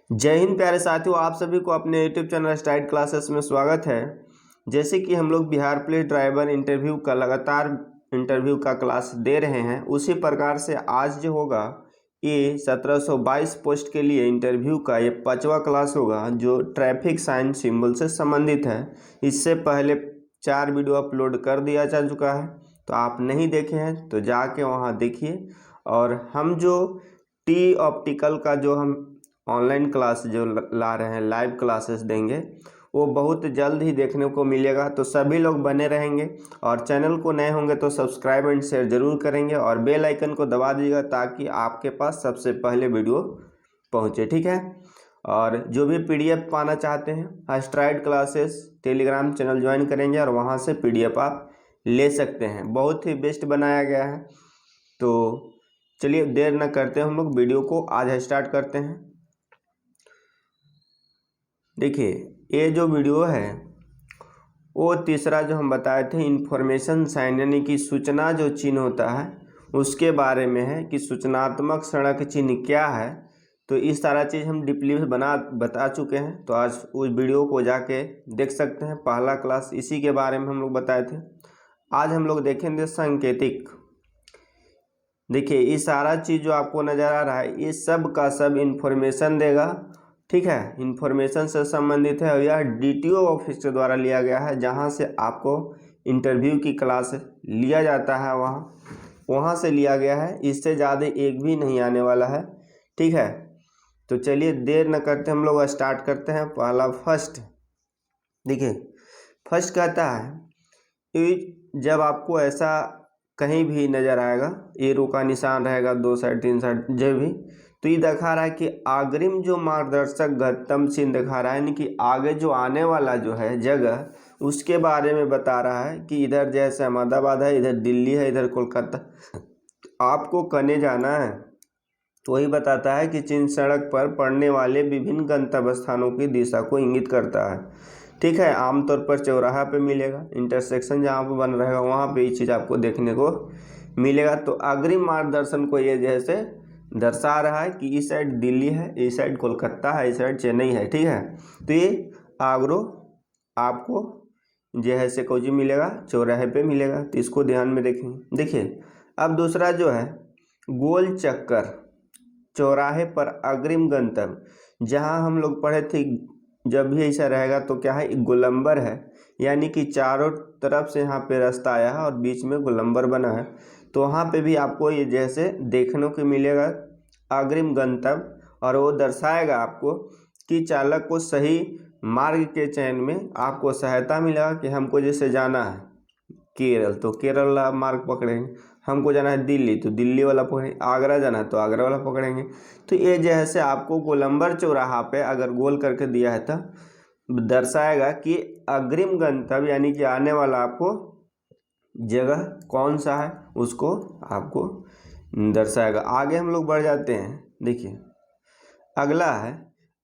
जय हिंद प्यारे साथियों, आप सभी को अपने यूट्यूब चैनल स्टाइड क्लासेस में स्वागत है। जैसे कि हम लोग बिहार पुलिस ड्राइवर इंटरव्यू का लगातार इंटरव्यू का क्लास दे रहे हैं, उसी प्रकार से आज जो होगा ये 1722 पोस्ट के लिए इंटरव्यू का ये 5वां क्लास होगा जो ट्रैफिक साइन सिंबल से संबंधित है। इससे पहले 4 वीडियो अपलोड कर दिया जा चुका है, तो आप नहीं देखे हैं तो जाके वहाँ देखिए। और हम जो टी ऑप्टिकल का जो हम ऑनलाइन क्लास जो ला रहे हैं, लाइव क्लासेस देंगे, वो बहुत जल्द ही देखने को मिलेगा। तो सभी लोग बने रहेंगे और चैनल को नए होंगे तो सब्सक्राइब एंड शेयर जरूर करेंगे और बेल आइकन को दबा दीजिएगा ताकि आपके पास सबसे पहले वीडियो पहुंचे, ठीक है। और जो भी पीडीएफ पाना चाहते हैं, STRIDE classes Telegram channel join करेंगे और वहाँ से पीडीएफ आप ले सकते हैं। बहुत ही बेस्ट बनाया गया है। तो चलिए देर न करते हम लोग वीडियो को आज स्टार्ट करते हैं। देखिए, ये जो वीडियो है वो तीसरा जो हम बताए थे इंफॉर्मेशन साइन यानी कि सूचना जो चिन्ह होता है उसके बारे में है कि सूचनात्मक सड़क चिन्ह क्या है। तो इस सारा चीज़ हम डीपली बता चुके हैं, तो आज उस वीडियो को जाके देख सकते हैं। पहला क्लास इसी के बारे में हम लोग बताए थे। आज हम लोग देखेंगे संकेतिक। देखिए, ये सारा चीज़ जो आपको नज़र आ रहा है ये सब का सब इंफॉर्मेशन देगा, ठीक है। इंफॉर्मेशन से संबंधित है और यह डीटीओ ऑफिस के द्वारा लिया गया है, जहां से आपको इंटरव्यू की क्लास लिया जाता है, वहां से लिया गया है। इससे ज़्यादा एक भी नहीं आने वाला है, ठीक है। तो चलिए देर न करते हम लोग स्टार्ट करते हैं। पहला फर्स्ट, देखिए फर्स्ट कहता है कि जब आपको ऐसा कहीं भी नज़र आएगा, एरो का निशान रहेगा 2 साइड 3 साइड जब भी, तो ये दिखा रहा है कि अग्रिम जो मार्गदर्शक गंतव्य चिन्ह दिखा रहा है, यानी कि आगे जो आने वाला जो है जगह उसके बारे में बता रहा है कि इधर जैसे अहमदाबाद है, इधर दिल्ली है, इधर कोलकाता, आपको कने जाना है। तो वही बताता है कि चिन्ह सड़क पर पड़ने वाले विभिन्न गंतव्य स्थानों की दिशा को इंगित करता है, ठीक है। आमतौर पर चौराहा पे मिलेगा, इंटरसेक्शन जहाँ पर बन रहेगा वहाँ पे ये चीज़ आपको देखने को मिलेगा। तो अग्रिम मार्गदर्शन को ये जैसे दर्शा रहा है कि इस साइड दिल्ली है, इस साइड कोलकाता है, इस साइड चेन्नई है, ठीक है। तो ये आगरो आपको जो है से कोई मिलेगा, चौराहे पे मिलेगा, तो इसको ध्यान में रखें। देखिए अब दूसरा जो है गोल चक्कर, चौराहे पर अग्रिम गंतव्य, जहाँ हम लोग पढ़े थे जब भी ऐसा रहेगा तो क्या है, गोलंबर है, यानी कि चारों तरफ से यहाँ पे रास्ता आया है और बीच में गोलंबर बना है। तो वहाँ पे भी आपको ये जैसे देखने को मिलेगा अग्रिम गंतव्य, और वो दर्शाएगा आपको कि चालक को सही मार्ग के चयन में आपको सहायता मिलेगा कि हमको जैसे जाना है केरल तो केरल वाला मार्ग पकड़ेंगे, हमको जाना है दिल्ली तो दिल्ली वाला पकड़ेंगे, आगरा जाना है तो आगरा वाला पकड़ेंगे। तो ये जैसे आपको गोलंबर चौराहा पे अगर गोल करके दिया है तो दर्शाएगा कि अग्रिम गंतव्य यानी कि आने वाला आपको जगह कौन सा है उसको आपको दर्शाएगा। आगे हम लोग बढ़ जाते हैं। देखिए अगला है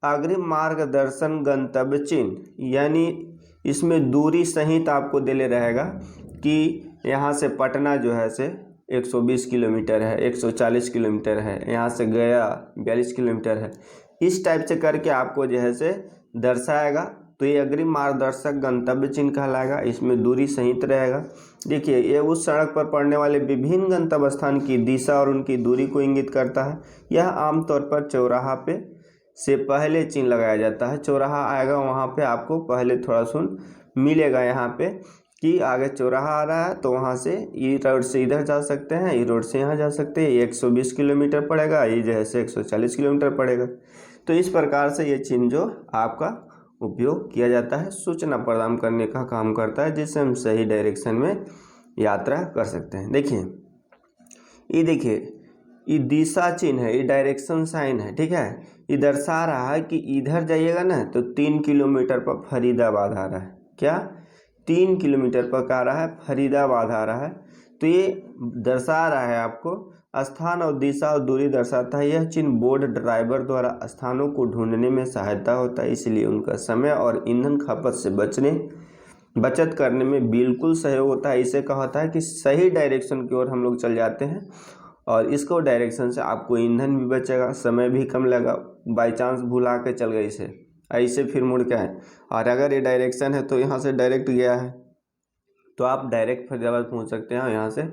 अग्रिम मार्गदर्शन गंतव्य चिन्ह, यानी इसमें दूरी सहित आपको दिले रहेगा कि यहाँ से पटना जो है से 120 किलोमीटर है, 140 किलोमीटर है, यहाँ से गया 42 किलोमीटर है, इस टाइप से करके आपको जो है से दर्शाएगा। तो ये अग्रिम मार्गदर्शक गंतव्य चिन्ह कहलाएगा, इसमें दूरी सहित रहेगा। देखिए ये उस सड़क पर पड़ने वाले विभिन्न गंतव्य स्थान की दिशा और उनकी दूरी को इंगित करता है। यह आमतौर पर चौराहा पे से पहले चिन्ह लगाया जाता है। चौराहा आएगा वहाँ पे आपको पहले थोड़ा सुन मिलेगा यहाँ पे कि आगे चौराहा आ रहा है, तो वहाँ से ये रोड से इधर जा सकते हैं, ये रोड से यहाँ जा सकते हैं। ये 120 किलोमीटर पड़ेगा, ये जो है से 140 किलोमीटर पड़ेगा। तो इस प्रकार से ये चिन्ह जो आपका उपयोग किया जाता है, सूचना प्रदान करने का काम करता है, जिससे हम सही डायरेक्शन में यात्रा कर सकते हैं। देखिए ये दिशा चिन्ह है, ये डायरेक्शन साइन है, ठीक है। ये दर्शा रहा है कि इधर जाइएगा ना तो 3 किलोमीटर पर फरीदाबाद आ रहा है। क्या 3 किलोमीटर पर आ रहा है, फरीदाबाद आ रहा है। तो ये दर्शा रहा है आपको स्थान और दिशा और दूरी दर्शाता है। यह चिन्ह बोर्ड ड्राइवर द्वारा स्थानों को ढूंढने में सहायता होता है, इसलिए उनका समय और ईंधन खपत से बचत करने में बिल्कुल सहयोग होता है। इसे कहा होता है कि सही डायरेक्शन की ओर हम लोग चल जाते हैं और इसको डायरेक्शन से आपको ईंधन भी बचेगा, समय भी कम लगा। बाई चांस भुला के चल गए इसे, ऐसे फिर मुड़ के आए, और अगर ये डायरेक्शन है तो यहाँ से डायरेक्ट गया है तो आप डायरेक्ट फरीदाबाद पहुँच सकते हैं। और यहाँ से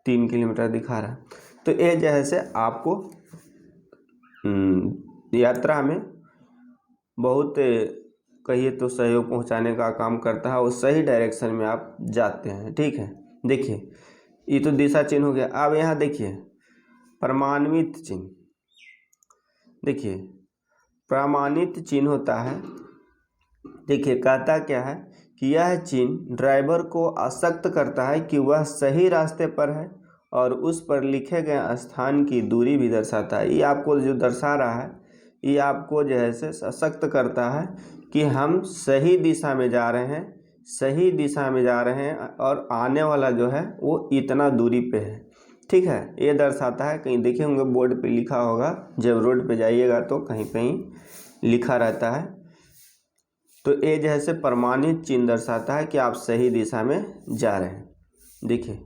3 किलोमीटर दिखा रहा है। तो ये जैसे आपको यात्रा में बहुत कहिए तो सहयोग पहुंचाने का काम करता है, और सही डायरेक्शन में आप जाते हैं। ठीक है, देखिए ये तो दिशा चिन्ह हो गया। अब यहाँ देखिए प्रमाणित चिन्ह, देखिए प्रमाणित चिन्ह होता है, देखिए कहता क्या है कि यह चिन्ह ड्राइवर को आसक्त करता है कि वह सही रास्ते पर है और उस पर लिखे गए स्थान की दूरी भी दर्शाता है। ये आपको जो दर्शा रहा है, ये आपको जो है से सशक्त करता है कि हम सही दिशा में जा रहे हैं, सही दिशा में जा रहे हैं, और आने वाला जो है वो इतना दूरी पे है। ठीक है, ये दर्शाता है। कहीं देखे होंगे बोर्ड पे लिखा होगा, जब रोड पे जाइएगा तो कहीं कहीं लिखा रहता है। तो ये जैसे प्रमाणित चिन्ह दर्शाता है कि आप सही दिशा में जा रहे हैं। देखिए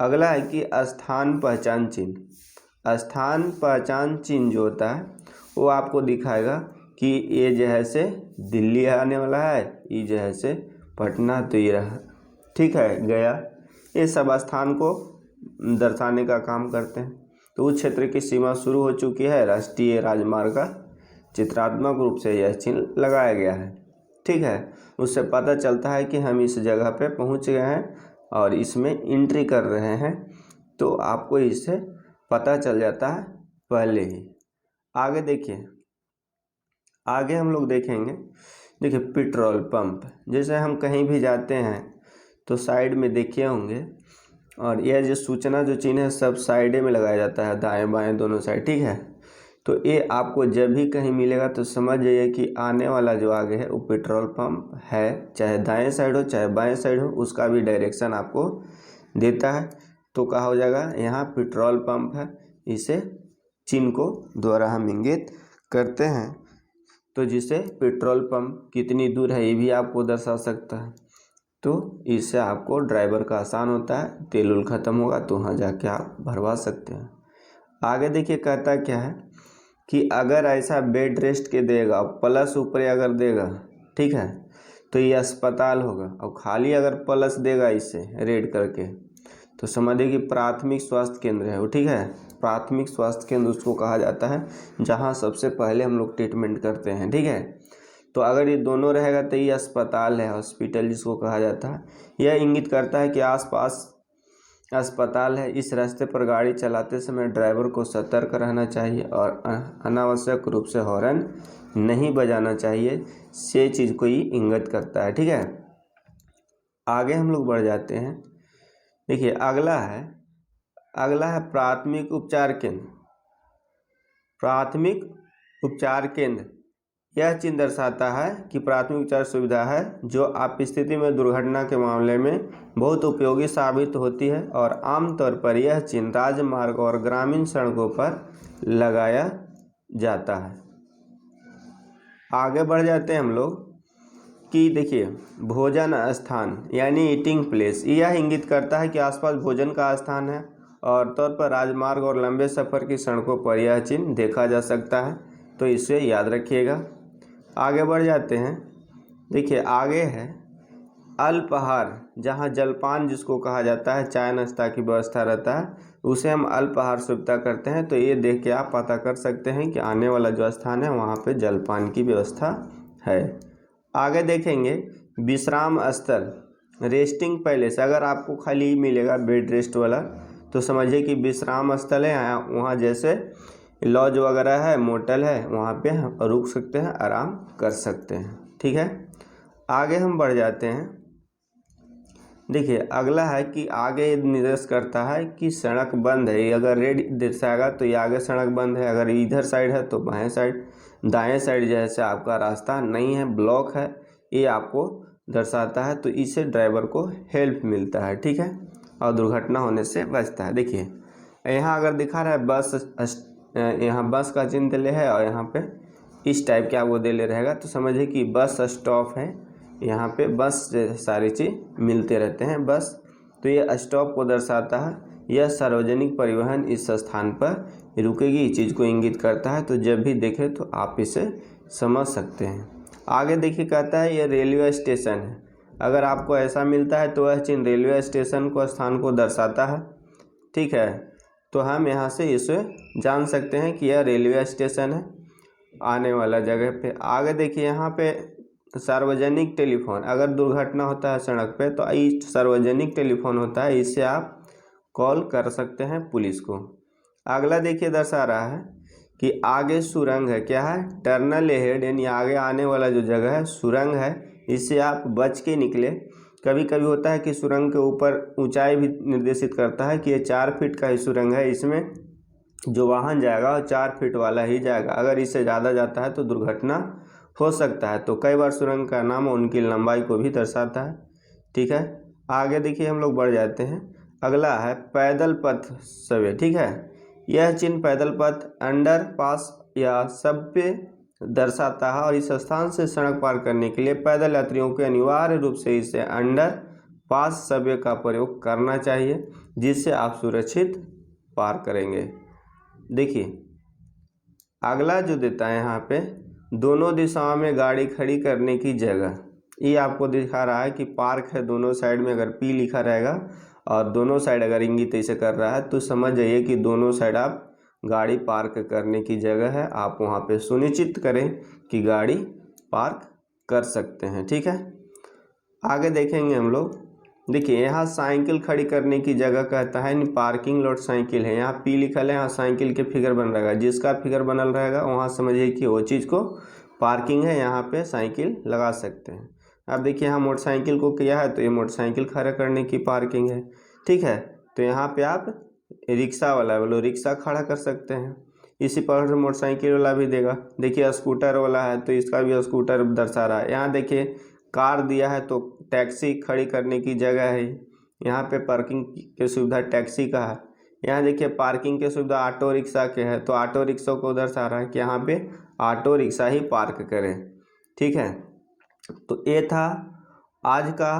अगला है कि स्थान पहचान चिन्ह। स्थान पहचान चिन्ह जो होता है वो आपको दिखाएगा कि ये जो है से दिल्ली आने वाला है, ये जो है से पटना, तो ये रहा। ठीक है, गया। ये सब स्थान को दर्शाने का काम करते हैं। तो उस क्षेत्र की सीमा शुरू हो चुकी है, राष्ट्रीय राजमार्ग का चित्रात्मक रूप से यह चिन्ह लगाया गया है। ठीक है, उससे पता चलता है कि हम इस जगह पे पहुंच गए हैं और इसमें एंट्री कर रहे हैं। तो आपको इससे पता चल जाता है पहले ही। आगे देखिए, आगे हम लोग देखेंगे। देखिए पेट्रोल पंप, जैसे हम कहीं भी जाते हैं तो साइड में देखे होंगे, और यह जो सूचना जो चिन्ह है सब साइडे में लगाया जाता है, दाएं बाएं दोनों साइड। ठीक है, तो ये आपको जब भी कहीं मिलेगा तो समझ जाइए कि आने वाला जो आगे है वो पेट्रोल पंप है, चाहे दाएं साइड हो चाहे बाएं साइड हो, उसका भी डायरेक्शन आपको देता है। तो कहा हो जाएगा यहाँ पेट्रोल पंप है, इसे चिन्ह को द्वारा हम इंगित करते हैं। तो जिससे पेट्रोल पंप कितनी दूर है ये भी आपको दर्शा सकता है। तो इससे आपको ड्राइवर का आसान होता है, तेल उल ख़त्म होगा तो वहाँ जाके आप भरवा सकते हैं। आगे देखिए कहता क्या है कि अगर ऐसा बेड रेस्ट के देगा प्लस ऊपर अगर देगा, ठीक है, तो ये अस्पताल होगा। और खाली अगर प्लस देगा इससे रेड करके तो समझिए कि प्राथमिक स्वास्थ्य केंद्र है वो। ठीक है, प्राथमिक स्वास्थ्य केंद्र उसको कहा जाता है जहाँ सबसे पहले हम लोग ट्रीटमेंट करते हैं। ठीक है, तो अगर ये दोनों रहेगा तो ये अस्पताल है, हॉस्पिटल जिसको कहा जाता है। यह इंगित करता है कि आसपास अस्पताल है। इस रास्ते पर गाड़ी चलाते समय ड्राइवर को सतर्क रहना चाहिए और अनावश्यक रूप से हॉर्न नहीं बजाना चाहिए। से चीज़ को ये इंगित करता है। ठीक है, आगे हम लोग बढ़ जाते हैं। देखिए अगला है प्राथमिक उपचार केंद्र। प्राथमिक उपचार केंद्र यह चिन्ह दर्शाता है कि प्राथमिक उपचार सुविधा है जो आप स्थिति में दुर्घटना के मामले में बहुत उपयोगी साबित होती है, और आमतौर पर यह चिन्ह राजमार्ग और ग्रामीण सड़कों पर लगाया जाता है। आगे बढ़ जाते हैं हम लोग कि देखिए भोजन स्थान यानी ईटिंग प्लेस, यह इंगित करता है कि आसपास भोजन का स्थान है, और तौर पर राजमार्ग और लंबे सफ़र की सड़कों पर यह चिन्ह देखा जा सकता है। तो इसे याद रखिएगा। आगे बढ़ जाते हैं। देखिए आगे है अल्पाहार, जहाँ जलपान जिसको कहा जाता है, चाय नाश्ता की व्यवस्था रहता है, उसे हम अल्पाहार सुविधा करते हैं। तो ये देख के आप पता कर सकते हैं कि आने वाला जो स्थान है वहाँ पे जलपान की व्यवस्था है। आगे देखेंगे विश्राम स्थल, रेस्टिंग पैलेस। अगर आपको खाली मिलेगा बेड रेस्ट वाला तो समझिए कि विश्राम स्थल है। वहाँ जैसे लॉज वगैरह है, मोटल है, वहाँ पे हम रुक सकते हैं, आराम कर सकते हैं। ठीक है, आगे हम बढ़ जाते हैं। देखिए अगला है कि आगे निर्देश करता है कि सड़क बंद है। अगर रेड दर्शाएगा तो ये आगे सड़क बंद है, अगर इधर साइड है तो बाएं साइड, दाएं साइड जैसे आपका रास्ता नहीं है, ब्लॉक है, ये आपको दर्शाता है। तो इससे ड्राइवर को हेल्प मिलता है। ठीक है, और दुर्घटना होने से बचता है। देखिए यहाँ अगर दिखा रहा है बस, यहाँ बस का चिन्ह दिले है और यहाँ पे इस टाइप के आपको दिले रहेगा, तो समझिए कि बस स्टॉप है। यहाँ पे बस सारी चीज़ मिलते रहते हैं बस। तो ये स्टॉप को दर्शाता है यह सार्वजनिक परिवहन इस स्थान पर रुकेगी, इस चीज़ को इंगित करता है। तो जब भी देखें तो आप इसे समझ सकते हैं। आगे देखिए कहता है यह रेलवे स्टेशन है। अगर आपको ऐसा मिलता है तो वह चिन्ह रेलवे स्टेशन को स्थान को दर्शाता है। ठीक है, तो हम यहाँ से इसे जान सकते हैं कि यह रेलवे स्टेशन है आने वाला जगह पे। आगे देखिए यहाँ पे सार्वजनिक टेलीफोन, अगर दुर्घटना होता है सड़क पे तो सार्वजनिक टेलीफोन होता है, इससे आप कॉल कर सकते हैं पुलिस को। अगला देखिए दर्शा रहा है कि आगे सुरंग है। क्या है? टर्नल एहेड, यानी आगे आने वाला जो जगह है सुरंग है, इससे आप बच के निकले। कभी कभी होता है कि सुरंग के ऊपर ऊंचाई भी निर्देशित करता है कि ये 4 फीट का ही सुरंग है, इसमें जो वाहन जाएगा वो 4 फीट वाला ही जाएगा। अगर इससे ज़्यादा जाता है तो दुर्घटना हो सकता है। तो कई बार सुरंग का नाम उनकी लंबाई को भी दर्शाता है। ठीक है, आगे देखिए हम लोग बढ़ जाते हैं। अगला है पैदल पथ सर्वे। ठीक है, यह चिन्ह पैदल पथ, अंडर पास या सब पे दर्शाता है और इस स्थान से सड़क पार करने के लिए पैदल यात्रियों को अनिवार्य रूप से इसे अंडर पास सबवे का प्रयोग करना चाहिए, जिससे आप सुरक्षित पार करेंगे। देखिए अगला जो देता है यहाँ पे दोनों दिशाओं में गाड़ी खड़ी करने की जगह, ये आपको दिखा रहा है कि पार्क है दोनों साइड में। अगर पी लिखा रहेगा और दोनों साइड अगर इंगित ऐसे कर रहा है तो समझ जाइए कि दोनों साइड आप गाड़ी पार्क करने की जगह है। आप वहाँ पे सुनिश्चित करें कि गाड़ी पार्क कर सकते हैं। ठीक है, आगे देखेंगे हम लोग। देखिए यहाँ साइकिल खड़ी करने की जगह कहता है, पार्किंग लॉट साइकिल है। यहाँ पी लिखल है, यहाँ साइकिल के फिगर बन रहेगा, जिसका फिगर बनल रहेगा वहाँ समझिए कि वो चीज़ को पार्किंग है, यहाँ पे साइकिल लगा सकते हैं। अब देखिए यहाँ मोटरसाइकिल को किया है तो ये मोटरसाइकिल खड़ा करने की पार्किंग है। ठीक है, तो यहाँ पे आप रिक्शा वाला बोलो रिक्शा खड़ा कर सकते हैं। इसी पर मोटरसाइकिल वाला भी देगा। देखिए स्कूटर वाला है तो इसका भी स्कूटर दर्शा रहा है। यहाँ देखिए कार दिया है तो टैक्सी खड़ी करने की जगह है। यहाँ पे पार्किंग की सुविधा टैक्सी का है। यहाँ देखिए पार्किंग की सुविधा ऑटो रिक्शा के है तो ऑटो रिक्शा को दर्शा रहा है कि यहाँ पे ऑटो रिक्शा ही पार्क करें। ठीक है, तो ये था आज का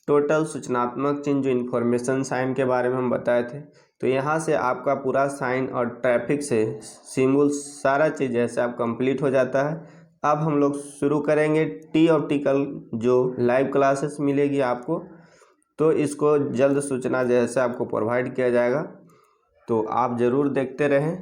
टोटल सूचनात्मक चिन्ह जो इन्फॉर्मेशन साइन के बारे में हम बताए थे। तो यहाँ से आपका पूरा साइन और ट्रैफिक से सिंबल सारा चीज़ जैसे आप कंप्लीट हो जाता है। अब हम लोग शुरू करेंगे टी ऑप्टिकल जो लाइव क्लासेस मिलेगी आपको, तो इसको जल्द सूचना जैसे आपको प्रोवाइड किया जाएगा, तो आप ज़रूर देखते रहें।